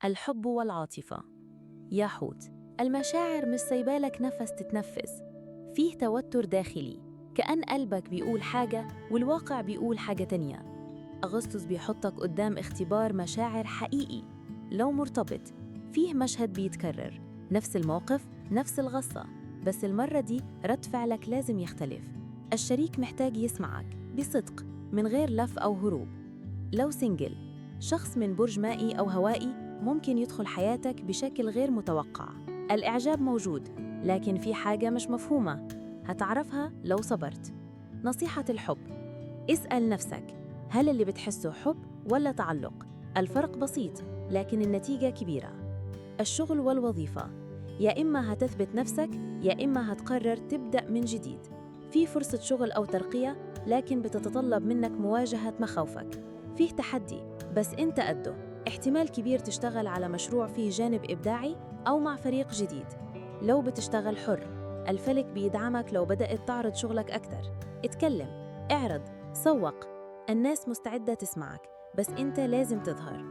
الحب والعاطفة. يا حوت، المشاعر مش سايبالك نفس تتنفس. فيه توتر داخلي، كأن قلبك بيقول حاجة والواقع بيقول حاجة تانية. أغسطس بيحطك قدام اختبار مشاعر حقيقي. لو مرتبط، فيه مشهد بيتكرر، نفس الموقف، نفس الغصة، بس المرة دي رد فعلك لازم يختلف. الشريك محتاج يسمعك بصدق، من غير لف أو هروب. لو سنجل، شخص من برج مائي أو هوائي ممكن يدخل حياتك بشكل غير متوقع. الإعجاب موجود، لكن في حاجة مش مفهومة، هتعرفها لو صبرت. نصيحة الحب: اسأل نفسك، هل اللي بتحسه حب ولا تعلق؟ الفرق بسيط، لكن النتيجة كبيرة. الشغل والوظيفة، يا إما هتثبت نفسك يا إما هتقرر تبدأ من جديد. في فرصة شغل أو ترقية، لكن بتتطلب منك مواجهة مخاوفك. فيه تحدي، بس أنت قده. احتمال كبير تشتغل على مشروع فيه جانب إبداعي أو مع فريق جديد. لو بتشتغل حر، الفلك بيدعمك لو بدأت تعرض شغلك أكتر. اتكلم، اعرض، سوق. الناس مستعدة تسمعك، بس أنت لازم تظهر.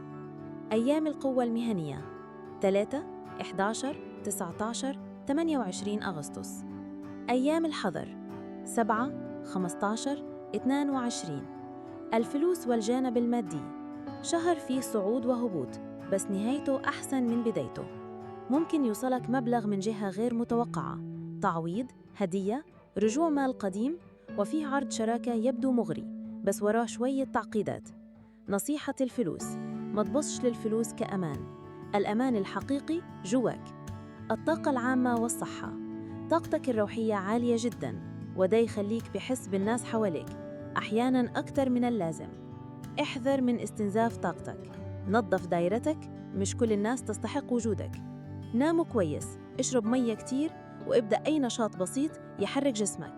أيام القوة المهنية: 3، 11، 19، 28 أغسطس. أيام الحظر: 7، 15، 22. الفلوس والجانب المادي: شهر فيه صعود وهبوط، بس نهايته أحسن من بدايته. ممكن يوصلك مبلغ من جهة غير متوقعة، تعويض، هدية، رجوع مال قديم، وفيه عرض شراكة يبدو مغري، بس وراه شوية تعقيدات. نصيحة الفلوس: ما تبصش للفلوس كأمان، الأمان الحقيقي جواك. الطاقة العامة والصحة: طاقتك الروحية عالية جداً، وده يخليك بحس بالناس حواليك، أحياناً أكتر من اللازم. احذر من استنزاف طاقتك، نظف دايرتك، مش كل الناس تستحق وجودك. نام كويس، اشرب مية كتير، وابدأ أي نشاط بسيط يحرك جسمك.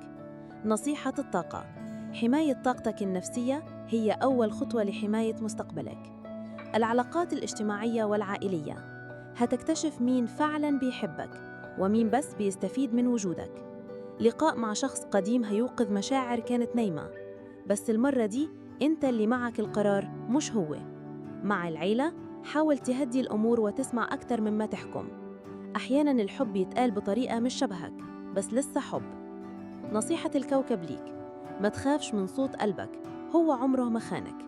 نصيحة الطاقة: حماية طاقتك النفسية هي أول خطوة لحماية مستقبلك. العلاقات الاجتماعية والعائلية: هتكتشف مين فعلاً بيحبك ومين بس بيستفيد من وجودك. لقاء مع شخص قديم هيوقظ مشاعر كانت نايمة، بس المرة دي أنت اللي معك القرار مش هو. مع العيلة، حاول تهدي الأمور وتسمع أكتر مما تحكم. أحياناً الحب يتقال بطريقة مش شبهك، بس لسه حب. نصيحة الكوكب ليك: ما تخافش من صوت قلبك، هو عمره ما خانك.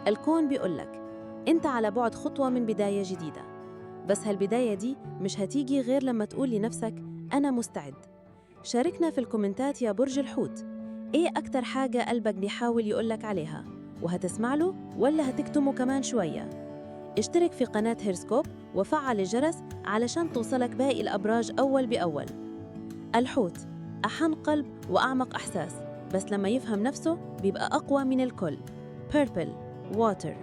الكون بيقولك أنت على بعد خطوة من بداية جديدة، بس هالبداية دي مش هتيجي غير لما تقول لنفسك أنا مستعد. شاركنا في الكومنتات يا برج الحوت، إيه أكتر حاجة قلبك بيحاول يقولك عليها، وهتسمع له ولا هتكتمه كمان شوية؟ اشترك في قناة هيرسكوب وفعل الجرس علشان توصلك باقي الأبراج أول بأول. الحوت: أحن قلب وأعمق إحساس، بس لما يفهم نفسه بيبقى أقوى من الكل. Purple Water.